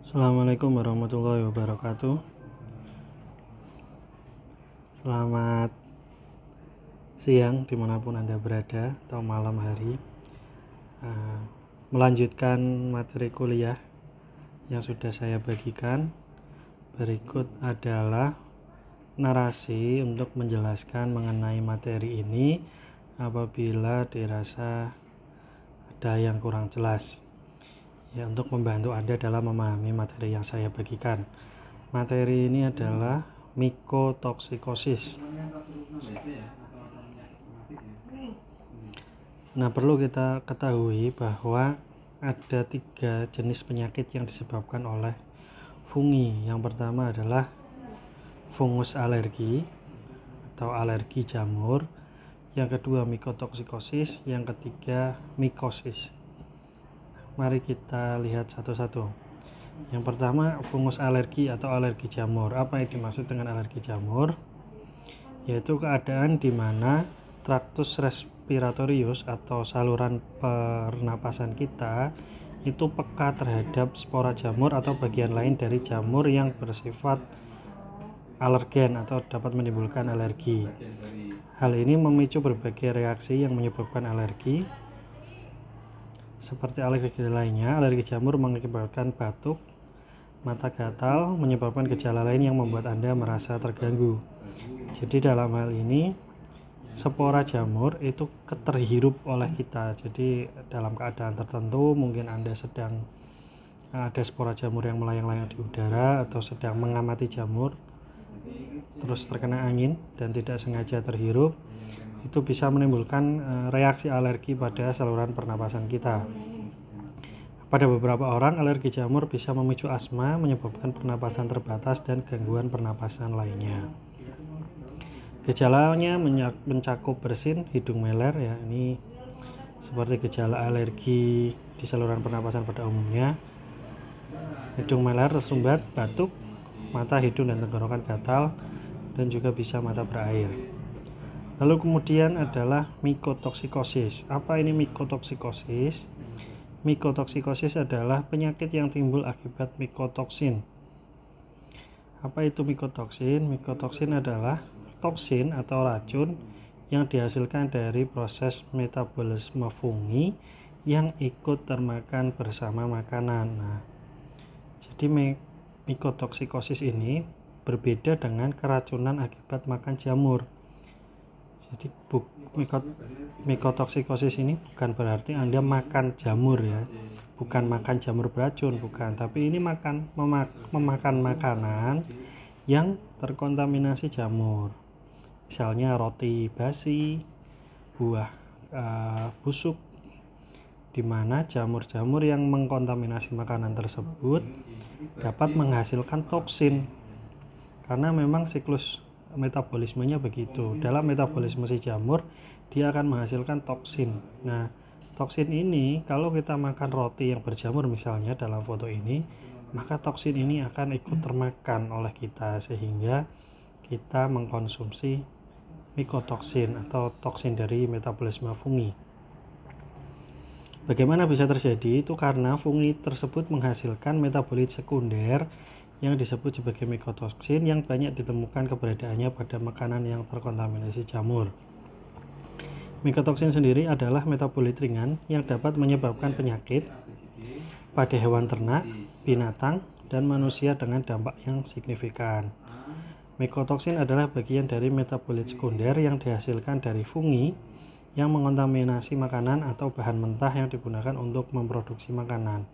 Assalamualaikum warahmatullahi wabarakatuh. Selamat siang dimanapun Anda berada, atau malam hari. Melanjutkan materi kuliah yang sudah saya bagikan. Berikut adalah narasi untuk menjelaskan mengenai materi ini apabila dirasa ada yang kurang jelas, ya, untuk membantu Anda dalam memahami materi yang saya bagikan. Materi ini adalah mikotoksikosis. Nah, perlu kita ketahui bahwa ada 3 jenis penyakit yang disebabkan oleh fungi. Yang pertama adalah fungus alergi atau alergi jamur, yang kedua mikotoksikosis, yang ketiga mikosis. Mari kita lihat satu-satu. Yang pertama, fungus alergi atau alergi jamur. Apa yang dimaksud dengan alergi jamur? Yaitu keadaan di mana traktus respiratorius atau saluran pernapasan kita itu peka terhadap spora jamur atau bagian lain dari jamur yang bersifat alergen atau dapat menimbulkan alergi. Hal ini memicu berbagai reaksi yang menyebabkan alergi. Seperti alergi lainnya, alergi jamur mengakibatkan batuk, mata gatal, menyebabkan gejala lain yang membuat Anda merasa terganggu. Jadi dalam hal ini, spora jamur itu terhirup oleh kita. Jadi dalam keadaan tertentu, mungkin Anda sedang ada spora jamur yang melayang-layang di udara, atau sedang mengamati jamur, terus terkena angin dan tidak sengaja terhirup, itu bisa menimbulkan reaksi alergi pada saluran pernapasan kita. Pada beberapa orang, alergi jamur bisa memicu asma, menyebabkan pernapasan terbatas dan gangguan pernapasan lainnya. Gejalanya mencakup bersin, hidung meler, ya, ini seperti gejala alergi di saluran pernapasan pada umumnya. Hidung meler, tersumbat, batuk, mata, hidung, dan tenggorokan gatal, dan juga bisa mata berair. Lalu kemudian adalah mikotoksikosis. Apa ini mikotoksikosis? Mikotoksikosis adalah penyakit yang timbul akibat mikotoksin. Apa itu mikotoksin? Mikotoksin adalah toksin atau racun yang dihasilkan dari proses metabolisme fungi yang ikut termakan bersama makanan. Nah, jadi mikotoksikosis ini berbeda dengan keracunan akibat makan jamur. Jadi mikotoksikosis ini bukan berarti Anda makan jamur, ya, bukan makan jamur beracun, bukan, tapi ini memakan makanan yang terkontaminasi jamur. Misalnya roti basi, buah busuk, di mana jamur-jamur yang mengkontaminasi makanan tersebut dapat menghasilkan toksin. Karena memang siklus metabolismenya begitu. Dalam metabolisme si jamur, dia akan menghasilkan toksin. Nah, toksin ini kalau kita makan roti yang berjamur misalnya dalam foto ini, maka toksin ini akan ikut termakan oleh kita sehingga kita mengkonsumsi mikotoksin atau toksin dari metabolisme fungi. Bagaimana bisa terjadi? Itu karena fungi tersebut menghasilkan metabolit sekunder yang disebut sebagai mikotoksin yang banyak ditemukan keberadaannya pada makanan yang terkontaminasi jamur. Mikotoksin sendiri adalah metabolit ringan yang dapat menyebabkan penyakit pada hewan ternak, binatang, dan manusia dengan dampak yang signifikan. Mikotoksin adalah bagian dari metabolit sekunder yang dihasilkan dari fungi yang mengontaminasi makanan atau bahan mentah yang digunakan untuk memproduksi makanan.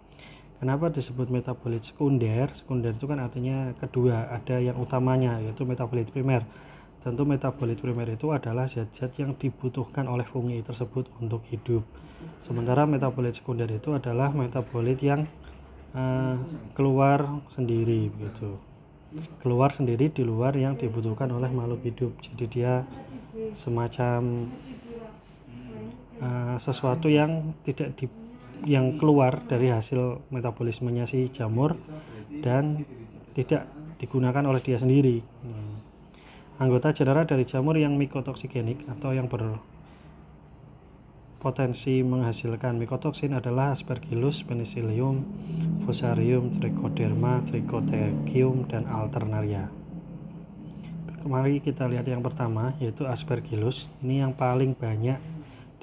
Kenapa disebut metabolit sekunder? Sekunder itu kan artinya kedua, ada yang utamanya yaitu metabolit primer. Tentu metabolit primer itu adalah zat-zat yang dibutuhkan oleh fungi tersebut untuk hidup. Sementara metabolit sekunder itu adalah metabolit yang keluar sendiri, begitu. Keluar sendiri di luar yang dibutuhkan oleh makhluk hidup. Jadi dia semacam sesuatu yang yang keluar dari hasil metabolismenya si jamur dan tidak digunakan oleh dia sendiri. Anggota genera dari jamur yang mikotoksigenik atau yang berpotensi menghasilkan mycotoxin adalah Aspergillus, Penicillium, Fusarium, Trichoderma, Trichothekium, dan Alternaria. Mari kita lihat yang pertama, yaitu Aspergillus. Ini yang paling banyak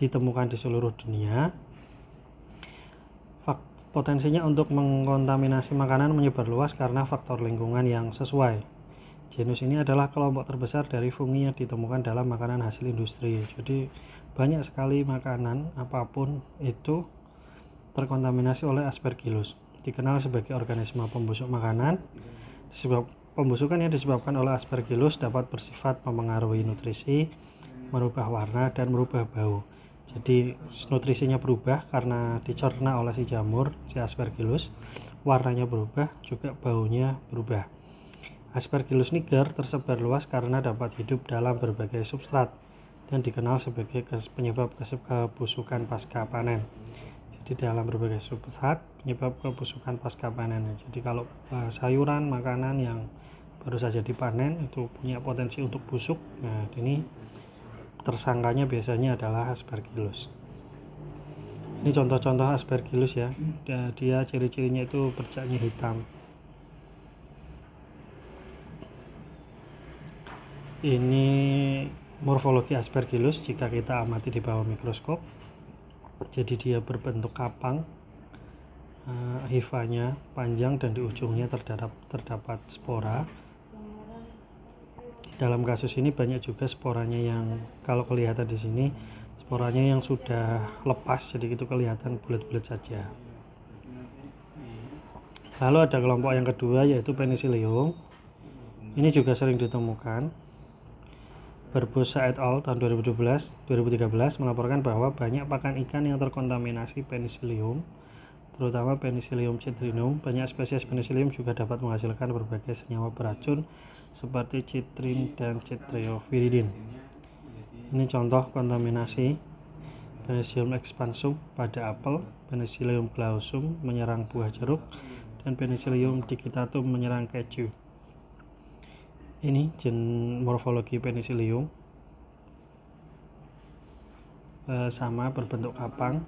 ditemukan di seluruh dunia. Potensinya untuk mengkontaminasi makanan menyebar luas karena faktor lingkungan yang sesuai. Genus ini adalah kelompok terbesar dari fungi yang ditemukan dalam makanan hasil industri. Jadi banyak sekali makanan apapun itu terkontaminasi oleh Aspergillus. Dikenal sebagai organisme pembusuk makanan. Pembusukan yang disebabkan oleh Aspergillus dapat bersifat mempengaruhi nutrisi, merubah warna, dan merubah bau. Jadi nutrisinya berubah karena dicerna oleh si jamur, si Aspergillus. Warnanya berubah, juga baunya berubah. Aspergillus niger tersebar luas karena dapat hidup dalam berbagai substrat dan dikenal sebagai penyebab kebusukan pasca panen. Jadi dalam berbagai substrat penyebab kebusukan pasca panen. Jadi kalau sayuran, makanan yang baru saja dipanen itu punya potensi untuk busuk. Nah, ini tersangkanya biasanya adalah Aspergillus. Ini contoh-contoh Aspergillus ya. Dia ciri-cirinya itu bercaknya hitam. Ini morfologi Aspergillus jika kita amati di bawah mikroskop. Jadi dia berbentuk kapang, hifanya panjang dan di ujungnya terdapat spora. Dalam kasus ini banyak juga sporanya yang kalau kelihatan di sini sporanya yang sudah lepas, jadi itu kelihatan bulat-bulat saja. Lalu ada kelompok yang kedua yaitu Penicillium. Ini juga sering ditemukan. Barbosa et al. Tahun 2013 melaporkan bahwa banyak pakan ikan yang terkontaminasi Penicillium, terutama Penicillium citrinum. Banyak spesies Penicillium juga dapat menghasilkan berbagai senyawa beracun seperti citrin dan citrioviridin. Ini contoh kontaminasi Penicillium expansum pada apel, Penicillium glaucum menyerang buah jeruk, dan Penicillium digitatum menyerang keju. Ini morfologi Penicillium, sama berbentuk kapang.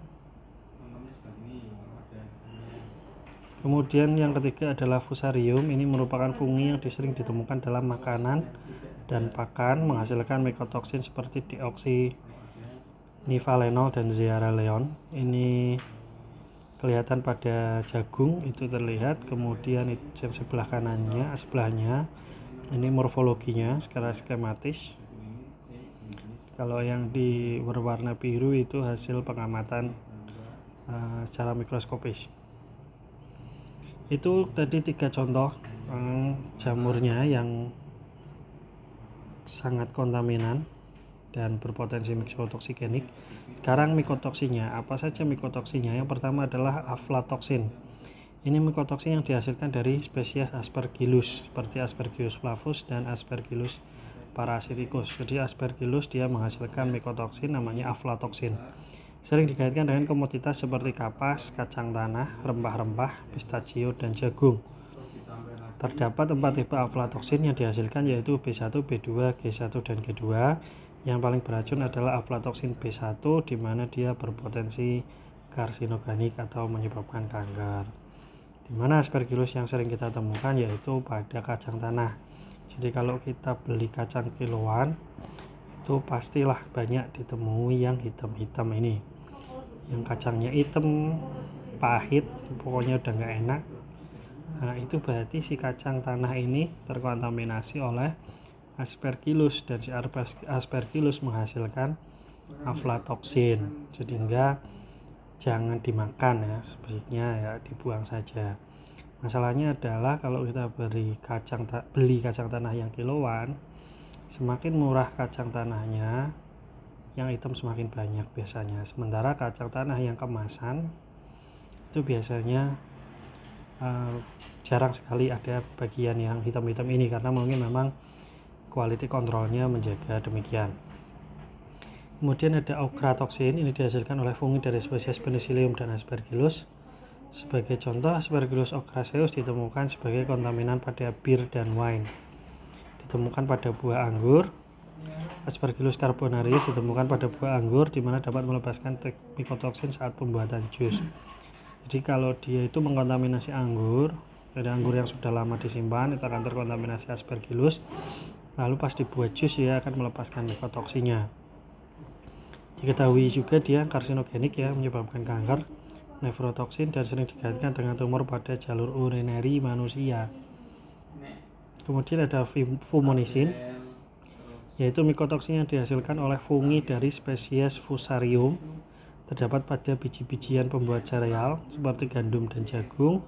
Kemudian yang ketiga adalah Fusarium. Ini merupakan fungi yang sering ditemukan dalam makanan dan pakan, menghasilkan mycotoxin seperti deoxynivalenol dan zearalenol. Ini kelihatan pada jagung, itu terlihat. Kemudian yang sebelahnya ini morfologinya secara skematis. Kalau yang berwarna biru itu hasil pengamatan secara mikroskopis. Itu tadi 3 contoh jamurnya yang sangat kontaminan dan berpotensi mycotoxigenik. Sekarang mycotoxinnya, apa saja mycotoxinnya? Yang pertama adalah aflatoxin. Ini mycotoxin yang dihasilkan dari spesies Aspergillus seperti Aspergillus flavus dan Aspergillus parasiticus. Jadi Aspergillus dia menghasilkan mycotoxin namanya aflatoxin. Sering dikaitkan dengan komoditas seperti kapas, kacang tanah, rempah-rempah, pistachio, dan jagung. Terdapat 4 tipe aflatoxin yang dihasilkan yaitu B1, B2, G1, dan G2. Yang paling beracun adalah aflatoxin B1 di mana dia berpotensi karsinogenik atau menyebabkan kanker. Di mana Aspergillus yang sering kita temukan yaitu pada kacang tanah. Jadi kalau kita beli kacang kiloan itu pastilah banyak ditemui yang hitam-hitam ini. Yang kacangnya hitam, pahit, pokoknya udah nggak enak. Nah, itu berarti si kacang tanah ini terkontaminasi oleh Aspergillus dan si Aspergillus menghasilkan aflatoxin. Jadi jangan dimakan ya, sebaiknya ya dibuang saja. Masalahnya adalah kalau kita beli kacang tanah yang kiloan, semakin murah kacang tanahnya, yang hitam semakin banyak biasanya. Sementara kacang tanah yang kemasan itu biasanya jarang sekali ada bagian yang hitam-hitam ini karena mungkin memang quality controlnya menjaga demikian. Kemudian ada ochratoxin, ini dihasilkan oleh fungi dari spesies Penicillium dan Aspergillus. Sebagai contoh, Aspergillus ochraceus ditemukan sebagai kontaminan pada bir dan wine. Ditemukan pada buah anggur, Aspergillus carbonarius ditemukan pada buah anggur di mana dapat melepaskan mycotoxin saat pembuatan jus. Jadi kalau dia itu mengkontaminasi anggur, dari anggur yang sudah lama disimpan itu akan terkontaminasi Aspergillus, lalu pas dibuat jus dia akan melepaskan mycotoxinnya. Diketahui juga dia karsinogenik ya, menyebabkan kanker, nefrotoksin, dan sering dikaitkan dengan tumor pada jalur urinary manusia. Kemudian ada fumonisin, yaitu mycotoxin yang dihasilkan oleh fungi dari spesies Fusarium, terdapat pada biji-bijian pembuat sereal seperti gandum dan jagung.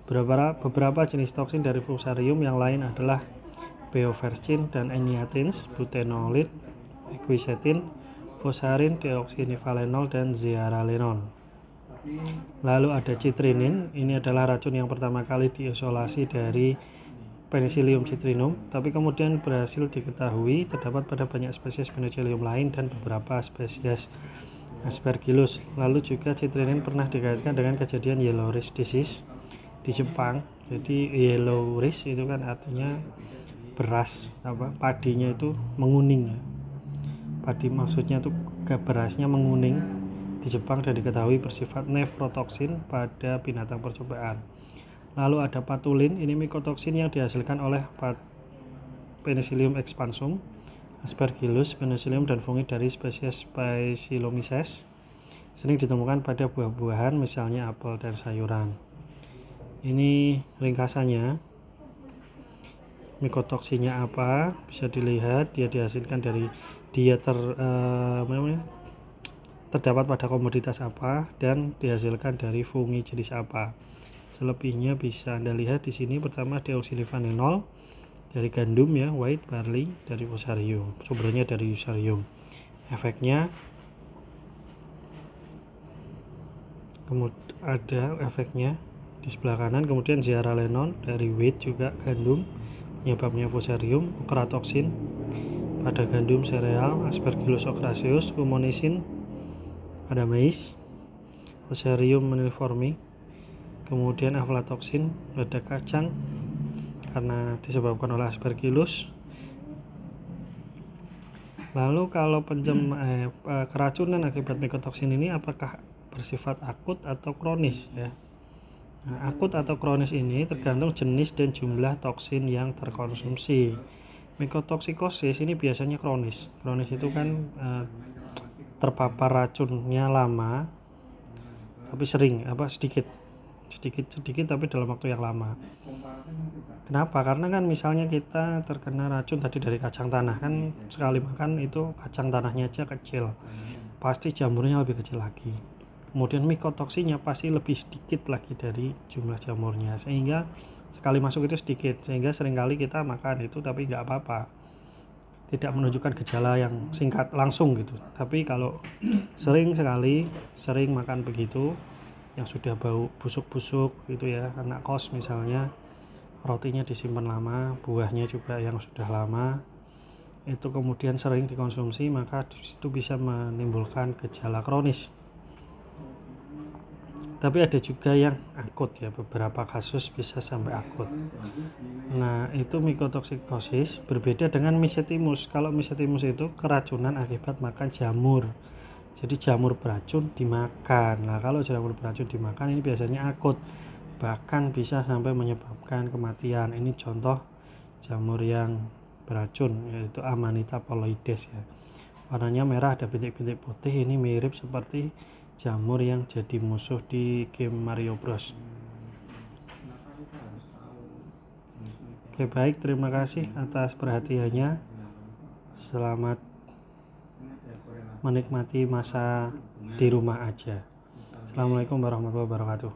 Beberapa jenis toksin dari Fusarium yang lain adalah beovercin dan eniatins, butenolid, equisetin, fusarin, deoksinivalenol, dan zearalenol. Lalu ada citrinin, ini adalah racun yang pertama kali diisolasi dari Penicillium citrinum, tapi kemudian berhasil diketahui terdapat pada banyak spesies Penicillium lain dan beberapa spesies Aspergillus. Lalu juga citrinin pernah dikaitkan dengan kejadian yellow rice disease di Jepang. Jadi yellow rice itu kan artinya beras, padinya itu menguning. Padi maksudnya itu berasnya menguning di Jepang dan diketahui bersifat nefrotoksin pada binatang percobaan. Lalu ada patulin, ini mycotoxin yang dihasilkan oleh Penicillium expansum, Aspergillus, Penicillium, dan fungi dari spesies Specylomyces. Sering ditemukan pada buah-buahan, misalnya apel dan sayuran. Ini ringkasannya. Mycotoxinnya apa? Bisa dilihat dia dihasilkan dari terdapat pada komoditas apa dan dihasilkan dari fungi jenis apa. Selebihnya bisa Anda lihat di sini. Pertama deoksinivalenol dari gandum ya, white barley dari Fusarium, sumbernya dari Fusarium. Efeknya kemudian ada efeknya di sebelah kanan. Kemudian zearalenol dari wheat juga gandum, penyebabnya Fusarium. Ochratoxin pada gandum sereal, Aspergillus ocraceus. Fumonisin pada maize, Fusarium menilformi. Kemudian aflatoxin pada kacang karena disebabkan oleh Aspergillus. Lalu kalau keracunan akibat mycotoxin ini apakah bersifat akut atau kronis ya? Nah, akut atau kronis ini tergantung jenis dan jumlah toksin yang terkonsumsi. Mycotoxikosis ini biasanya kronis. Kronis itu kan terpapar racunnya lama tapi sering sedikit tapi dalam waktu yang lama. Kenapa? Karena kan misalnya kita terkena racun tadi dari kacang tanah, kan sekali makan itu kacang tanahnya aja kecil, pasti jamurnya lebih kecil lagi. Kemudian mycotoxinnya pasti lebih sedikit lagi dari jumlah jamurnya, sehingga sekali masuk itu sedikit, sehingga seringkali kita makan itu tapi nggak apa-apa, tidak menunjukkan gejala yang singkat langsung gitu. Tapi kalau sering makan begitu, yang sudah bau busuk-busuk gitu ya, anak kos misalnya, rotinya disimpan lama, buahnya juga yang sudah lama, itu kemudian sering dikonsumsi, maka itu bisa menimbulkan gejala kronis. Tapi ada juga yang akut ya, beberapa kasus bisa sampai akut. Nah, itu mycotoxikosis berbeda dengan misetimus. Kalau misetimus itu keracunan akibat makan jamur. Jadi jamur beracun dimakan. Nah, kalau jamur beracun dimakan ini biasanya akut, bahkan bisa sampai menyebabkan kematian. Ini contoh jamur yang beracun, yaitu Amanita phalloides ya. Warnanya merah, ada bintik-bintik putih. Ini mirip seperti jamur yang jadi musuh di game Mario Bros. Oke, baik, terima kasih atas perhatiannya. Selamat menikmati masa di rumah aja. Assalamualaikum warahmatullahi wabarakatuh.